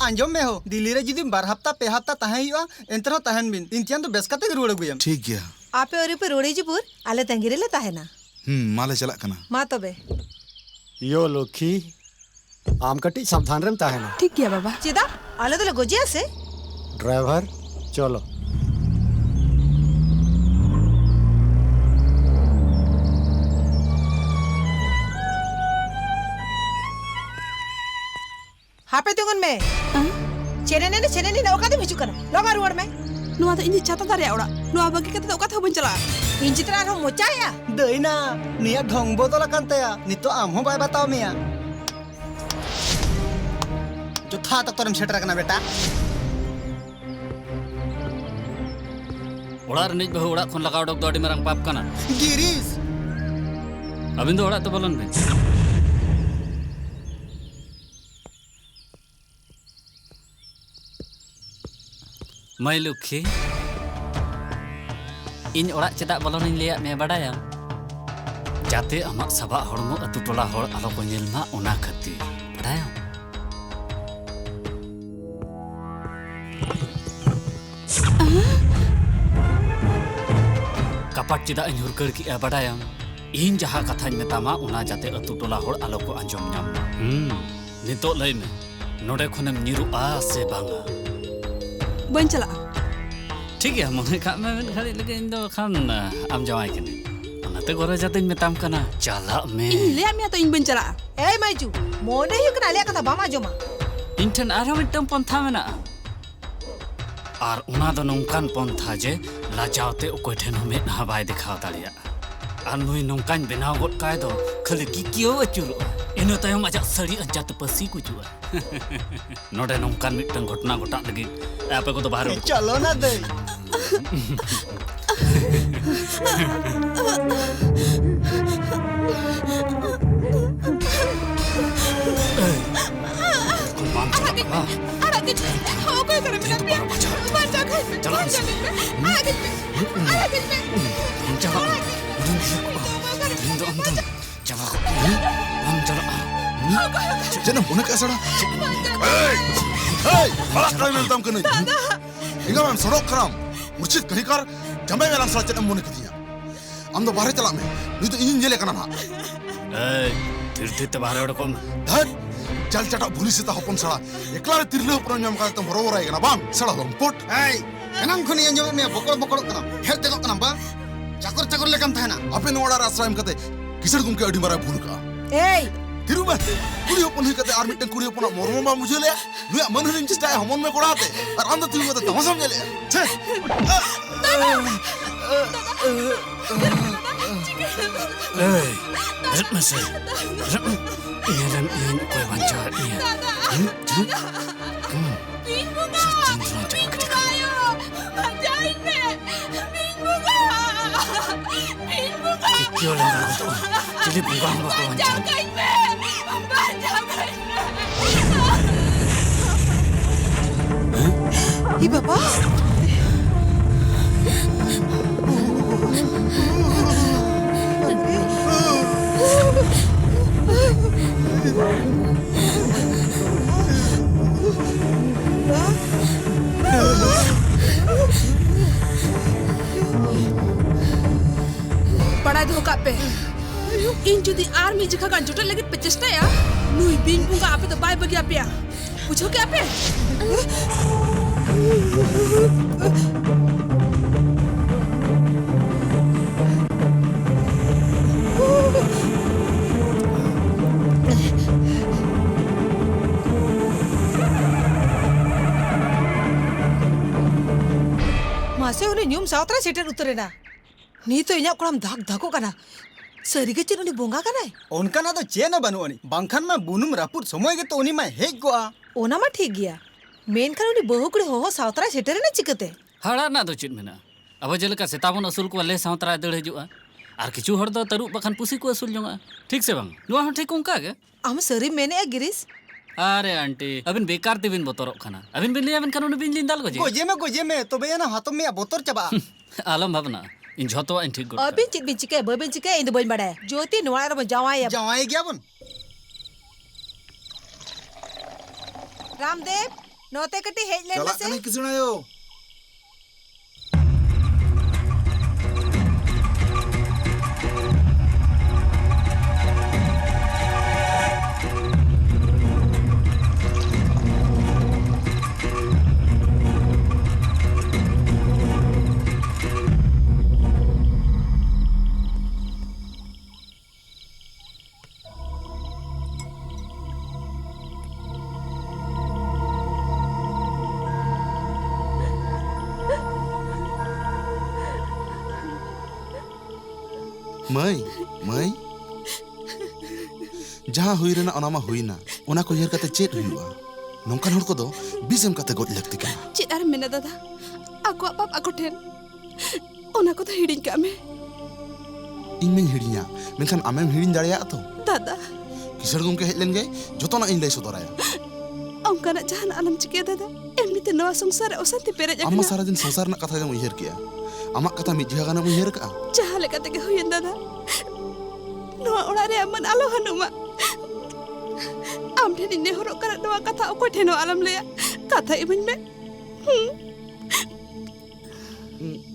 आंजम में हो दिल्ली रे जुदी बार हफ्ता पे हफ्ता तहे हुआ एंतरो तहन बिन तीन चियान तो बेस कते रुड़ गुयम ठीक गया आपे और पे रोड़ी जुपुर आले तंगिरे ले ताहे ना माले चला कना मा तबे यो लोखी आम कटी सावधान रेम ताहे ना ठीक गया बाबा चेदा आले तो लगोजिया से ड्राइवर चलो हापे तुंगन में चेने ने ओका दे हिजु कना लगा रुवर में नुआ तो इनी चाता दारे ओड़ा नुआ बगी कते ओका था बन चला इन चित्रा रो मोचाया दईना निया ढोंग बोतल कांतेया नितो आम हो बाय बताओ मिया जो था तक तोरम सेटर कना बेटा ओड़ा रनिज बहु ओड़ा खन लगाव डक दोडी मरंग पाप कना गिरीश अबिन दो ओड़ा तो बोलन बे मैं लुखी इन ओड़ा चेदा बोलन लिया मे बाडाया जाते अमा सबा हड़मो अतु टोला हड़ आलो को नेलमा ओना खती बाडाया कपाट चेदा इन हुरकर की बाडाया इन जहा कथा मेतामा ओना जाते अतु टोला हड़ आलो को अंजम नाम नितो लई में नोडे खनम निरुआ से बांगा बन चला ठीक है मने का में घड़ी लगे इन दो खान आम जवाई कने ओनाते गोरे जाते मेताम कना चला में इन ले आमिया तो इन बन चला ए माइजू मोने हि कना ले कथा बामा जोमा इंटन आरो मिटम पंथा मेना आर उना दो नोंकान पंथा जे लाजावते ओकोय ठेन में ना बाय दिखाव दाड़िया आर नुई नोंकान बेनाव गोट काय दो खाली किकियो अचुरो इनो तायम आजा सड़ी अंजात पसी कुजुआ नोडे नोंकान मिटन घटना घटा लगी आपे को तो बाहर चलो ना दे जना होने कैसा डा बड़ा कहीं मिलता हूँ कहीं इंगा मैम सड़क कराम मुर्शिद कहीं कर जम्मे में लांग चलने मुने किया हम तो बाहर चला में नहीं तो इंजन जेले करना तीर्थी ते बाहर उड़कों धर चल चटा पुलिस इतना होपन सड़ा एकला रे तिरले ऊपर nyam का तुम बरोबर आएगा ना बांग सड़ा तुम पुट एनाम खनि अंजम में बकड़ बकड़ कना हेर देखो कना बा चाकर चाकर लेकम था ना अपने नोड़ा रास्ता में कते किसर तुम के अड़ी मारा भूल का ए तिरु में कुड़ी ओपन ही कते आर्मी टंग कुड़ी ओपन मोरमो बा मुझे ले नुया मन हरिन चिस्टा है हमन में कोड़ाते और अंदर तिरु में तमाम समझ ले छे रट में से ये रम ये कोई बंचा ये क्यों लगा तो चली बुगा हम को बंचा ई बाबा बड़ा धोखा पे इन जुदी आर्मी जगह का जुटल लगे पे चेष्टा या नुई बिन बुंगा आपे तो बाय बगिया पे पूछो क्या पे मासे उनी न्यूम सावत्रा सेटर उतरेना नी तो इन्या कोड़म धाक धाको कना सरीगे चिन उनी बोंगा कना उनका ना तो चेन बनु उनी बांखन में बुनुम रापुर समय के तो उनी में हेग गोआ ओना मा ठीक गया मेन खान उनी बहुकुड़ी हो सावत्रा सेटर ना चिकते हड़ा ना दो चित मेना अब जेलका सेताबन असूल को ले सावत्रा दड़ हजुआ आर किछु हड़ दो तरुप बखान पुसी को असूल जोंगा ठीक से बांग नुआ हम ठीक उनका के हम सरी मेने गिरीश अरे आंटी अबिन बेकार ते बिन बोतरक खाना अबिन बिन लिया बिन कानून बिन लिंदाल गोजे में तो बेना हाथों में बोतर चबा आलम भावना इन झोतो इन ठीक गुड अबिन चित बिन चिके बबिन चिके इन बइन बड़ा ज्योति नोआ रे जावाई गया बन Ramdev Note kati hej le Chalak mase. kani kisuna yo. Mai. Jaha hui rena ona ma huina. Ona ko yer kate chet huyuga. Nongkan hor ko do bisem kate goj lakti kana. Cik ar mena dada. Aku apa aku ten. Ona ko to hiring kame. Ing men hirinya. Menkan amem hirin dareya to. Dada. Kisar gumke hej len ge jotona ing lay sodoraya. Angka nak jahan alam cike dada. Emni te nawa sungsar osanti perej Amma akna. saradin sangsar nak kata yang uyer kia. Amak kata mi jiha kana uyer ka. Jahan le kata ke huyan dada. Nawa ora re aman alo hanuma. Am ten ine horok kana nawa kata aku teno alam le. Kata iman me.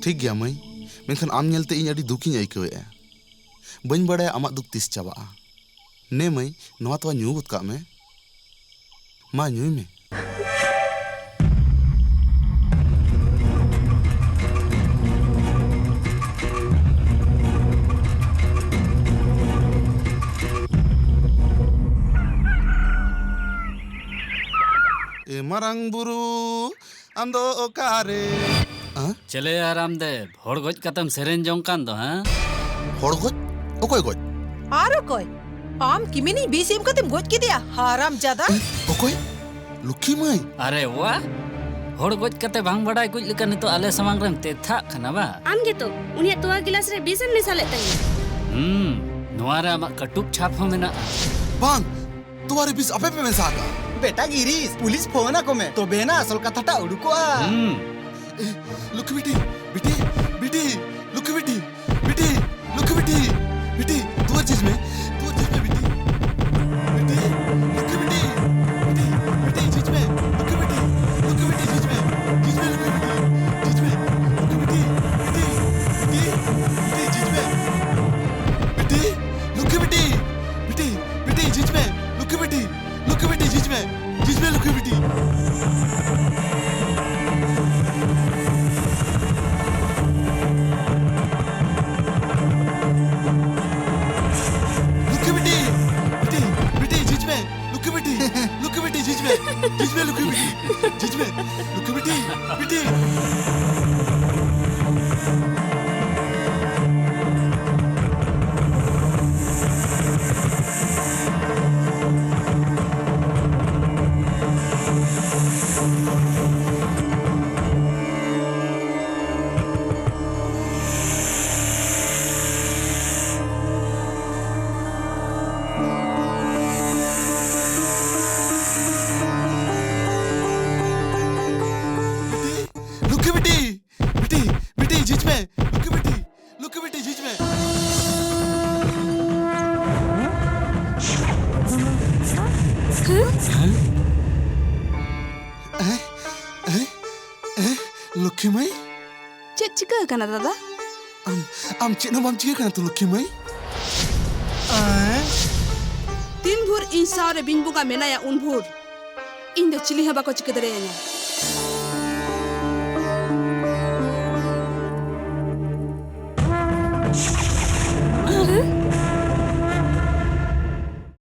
ठीक गया मई मेनखान आम नेलते इन अडी दुखिन आइकवेआ बन बड़ाया आमाक दुख तिस चाबाआ ने मई नवा तवा new गुत काग मे मा न्यूई मे ए मारांग बुरु आम दो ओकारे चले यार रामदेव हड़ गज कतम सेरेन जोंग कान दो हां हड़ गज ओकोय गज Aro koy. Am kimini bisim katim goj ki dia. Haram jada. ओकोय लुखी मई अरे वाह हड़ गज कते भांग बड़ाई कुछ लेका नितो आले समांग रेम तेथा खना बा आम गेतो उनिया तोआ गिलास रे बीसम मिसाले तई नोआ रे आमा कटुक छाप हो मेना बांग तुम्हारे बीच अपे पे मेसागा बेटा गिरीश पुलिस फोन को में तो बेना असल कथाटा उडुकोआ लुक बेटी बेटी बेटी लुक बेटी बेटी लुक बेटी बेटी तू चीज में बेटी बेटी लुक बेटी बेटी बेटी चीज में लुक बेटी चीज में लुक बेटी चीज में लुक बेटी बेटी बेटी चीज में बेटी लुक बेटी बेटी बेटी चीज में लुक बेटी चीज में लुक बेटी लुखी मई Cik cika kana dada. am cik no bam cik kana tu lुखी May Tin bhur in saure bin bunga menaya un bhur. In de chili haba ko chika derenya.